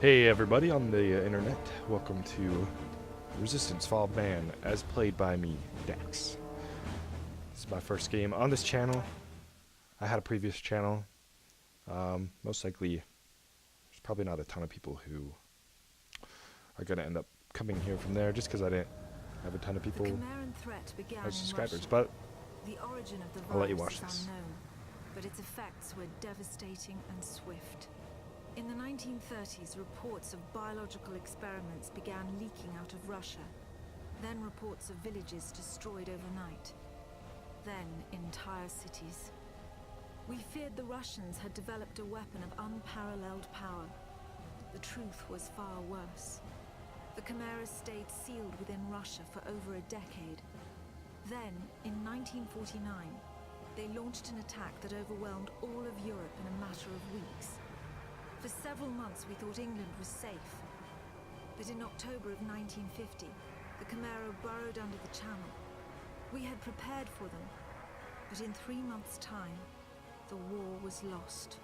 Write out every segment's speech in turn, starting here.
Hey everybody on the internet, welcome to Resistance Fall Ban, as played by me, Dax. This is my first game on this channel. I had a previous channel. Most likely, there's probably not a ton of people who are going to end up coming here from there, just because I didn't have a ton of people as subscribers, but I'll let you watch this. But its effects were devastating and swift. In the 1930s, reports of biological experiments began leaking out of Russia. Then reports of villages destroyed overnight. Then entire cities. We feared the Russians had developed a weapon of unparalleled power. The truth was far worse. The Chimeras stayed sealed within Russia for over a decade. Then, in 1949, they launched an attack that overwhelmed all of Europe in a matter of weeks. For several months we thought England was safe. But in October of 1950, the Chimera burrowed under the Channel. We had prepared for them, but in 3 months' time, the war was lost.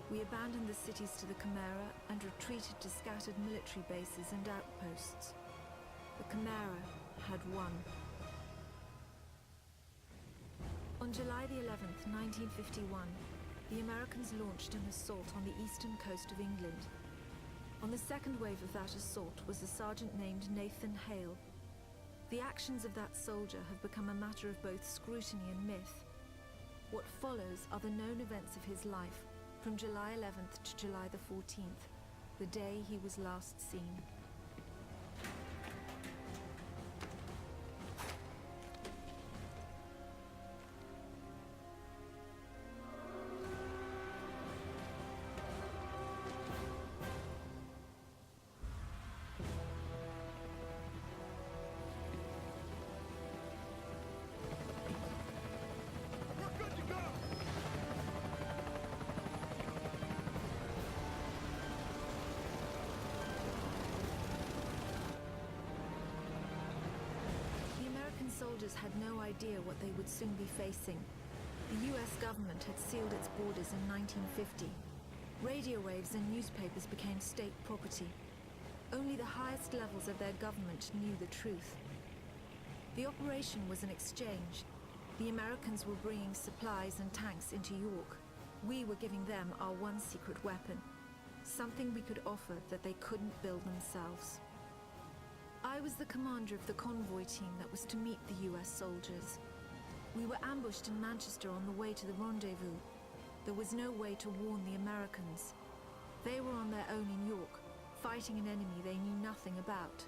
We abandoned the cities to the Chimera and retreated to scattered military bases and outposts. The Chimera had won. On July the 11th, 1951, the Americans launched an assault on the eastern coast of England. On the second wave of that assault was a sergeant named Nathan Hale. The actions of that soldier have become a matter of both scrutiny and myth. What follows are the known events of his life, from July 11th to July the 14th, the day he was last seen. Soldiers had no idea what they would soon be facing. The US government had sealed its borders in 1950. Radio waves and newspapers became state property. Only the highest levels of their government knew the truth. The operation was an exchange. The Americans were bringing supplies and tanks into York. We were giving them our one secret weapon, something we could offer that they couldn't build themselves. I was the commander of the convoy team that was to meet the US soldiers. We were ambushed in Manchester on the way to the rendezvous. There was no way to warn the Americans. They were on their own in York, fighting an enemy they knew nothing about.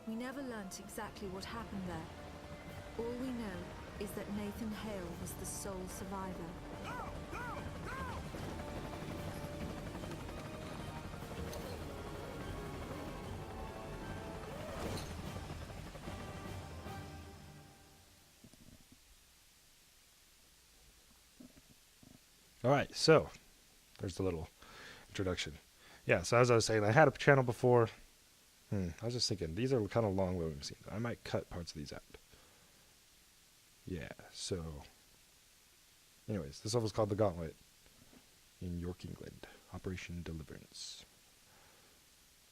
We never learnt exactly what happened there. All we know is that Nathan Hale was the sole survivor. Alright, so there's the little introduction. Yeah, so as I was saying, I had a channel before. I was just thinking, these are kind of long loading scenes. I might cut parts of these out. Yeah, so anyways, this level is called the Gauntlet in York, England. Operation Deliverance.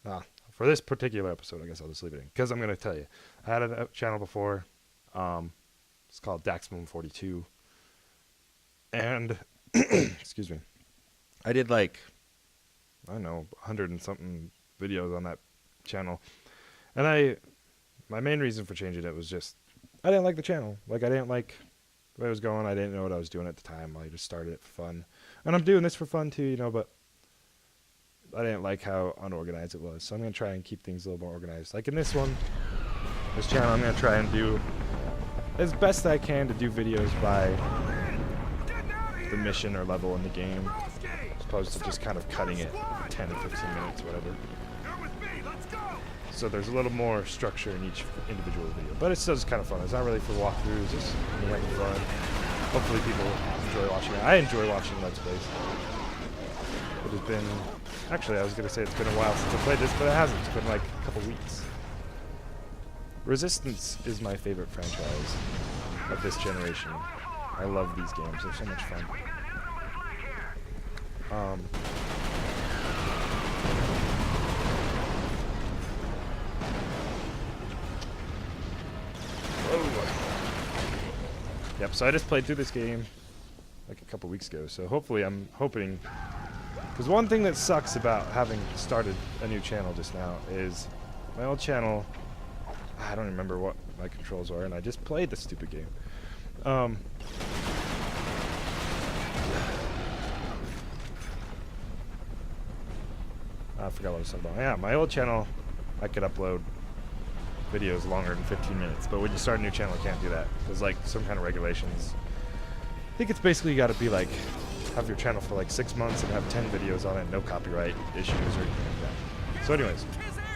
For this particular episode, I guess I'll just leave it in, because I'm going to tell you. I had a channel before. It's called Daxmom42. And excuse me, I did like, I don't know, 100 and something videos on that channel, and my main reason for changing it was just, I didn't like the channel. Like, I didn't like where it was going. I didn't know what I was doing at the time. I just started it for fun, and I'm doing this for fun too, you know, but I didn't like how unorganized it was, so I'm going to try and keep things a little more organized. Like in this channel, I'm going to try and do as best I can to do videos by the mission or level in the game, as opposed to just kind of cutting it 10 or 15 minutes, whatever. So there's a little more structure in each individual video, but it's still just kind of fun. It's not really for walkthroughs, it's just me having fun. Hopefully people enjoy watching it. I enjoy watching Let's Plays. It has been, actually I was going to say it's been a while since I played this, but it hasn't. It's been like a couple weeks. Resistance is my favorite franchise of this generation. I love these games. They're so much fun. Yep, so I just played through this game like a couple weeks ago, so hopefully I'm hoping, because one thing that sucks about having started a new channel just now is my old channel, I don't remember what my controls are, and I just played the stupid game. I forgot what I was talking about. Yeah, my old channel, I could upload videos longer than 15 minutes, but when you start a new channel, you can't do that. There's like some kind of regulations. I think it's basically got to be like, have your channel for like 6 months and have 10 videos on it, no copyright issues or anything like that. So anyways,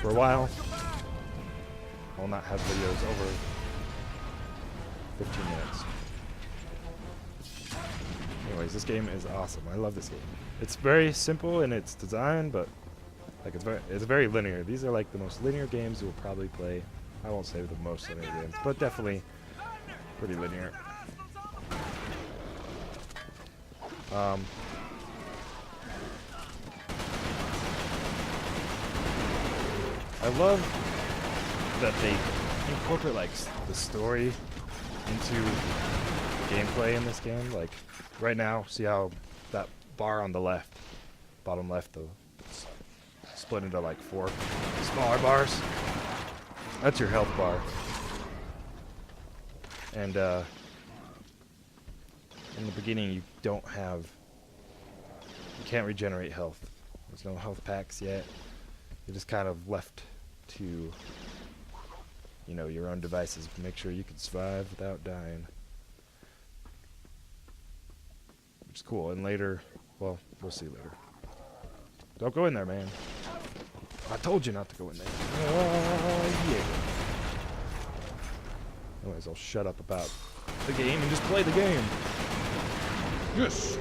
for a while, I'll not have videos over 15 minutes. Anyways, this game is awesome. I love this game. It's very simple in its design, but like it's very linear. These are like the most linear games you will probably play. I won't say the most linear games, but definitely pretty linear. I love that they incorporate like the story into gameplay in this game. Like right now, see how that bar on the left, bottom left, though, split into like 4 smaller bars. That's your health bar. And in the beginning, you can't regenerate health. There's no health packs yet. You're just kind of left to, you know, your own devices. Make sure you can survive without dying. Which is cool. And later, well, we'll see later. Don't go in there, man. I told you not to go in there. Yeah. Anyways, I'll shut up about the game and just play the game. Yes.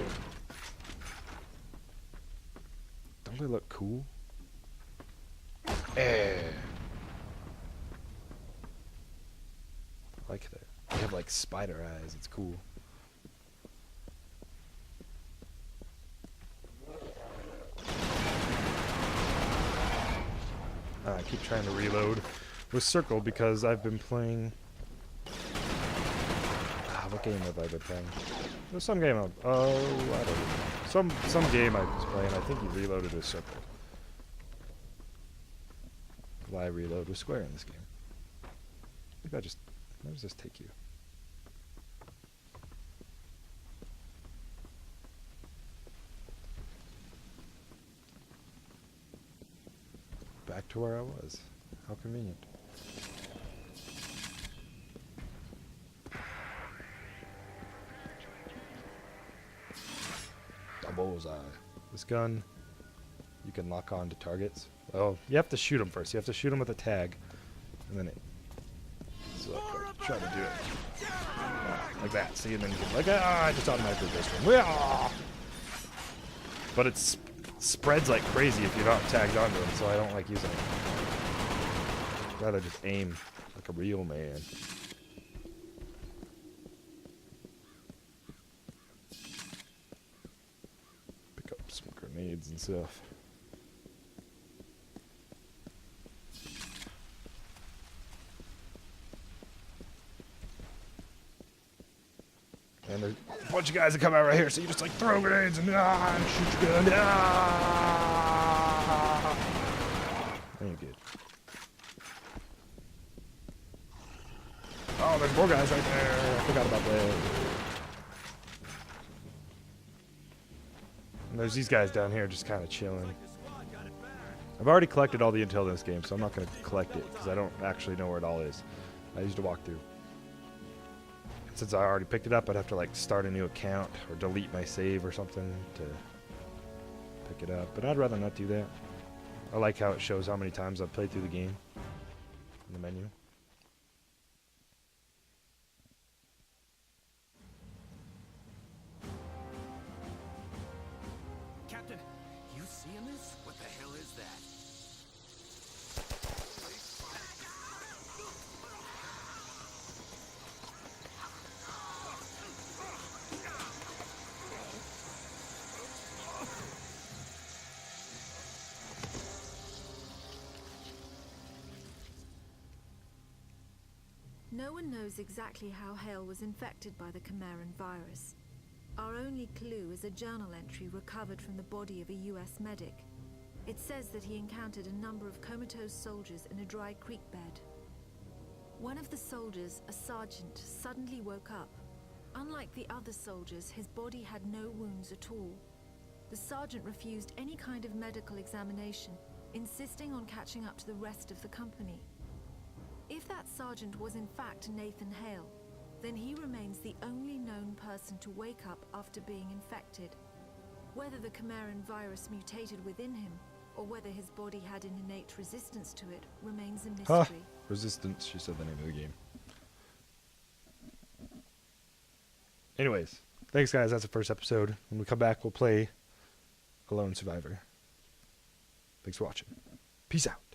Don't they look cool? I like that. They have like spider eyes. It's cool. I keep trying to reload with circle because I've been playing. What game have I been playing? There's some game I don't know. Some game I was playing. I think you reloaded with circle. Why reload with square in this game? Maybe where does this take you? Back to where I was. How convenient. A bullseye. This gun, you can lock on to targets. Oh, you have to shoot them first. You have to shoot them with a tag, and then it. So try to do it like that. See, and then you can like it just automatically goes for him. But it spreads like crazy if you're not tagged onto them. So I don't like using it. I'd rather just aim like a real man. Pick up some grenades and stuff. And there's a bunch of guys that come out right here, so you just like throw grenades and shoot your gun. And you're good. Oh, there's more guys right there. I forgot about that. And there's these guys down here just kind of chilling. I've already collected all the intel in this game, so I'm not going to collect it because I don't actually know where it all is. I used to walk through. Since I already picked it up, I'd have to like start a new account or delete my save or something to pick it up. But I'd rather not do that. I like how it shows how many times I've played through the game in the menu. Captain, you seeing this? What the hell is that? No one knows exactly how Hale was infected by the Chimeran virus. Our only clue is a journal entry recovered from the body of a US medic. It says that he encountered a number of comatose soldiers in a dry creek bed. One of the soldiers, a sergeant, suddenly woke up. Unlike the other soldiers, his body had no wounds at all. The sergeant refused any kind of medical examination, insisting on catching up to the rest of the company. If that sergeant was in fact Nathan Hale, then he remains the only known person to wake up after being infected. Whether the Chimeran virus mutated within him, or whether his body had an innate resistance to it, remains a mystery. Resistance, she said the name of the game. Anyways, thanks guys, that's the first episode. When we come back, we'll play A Lone Survivor. Thanks for watching. Peace out.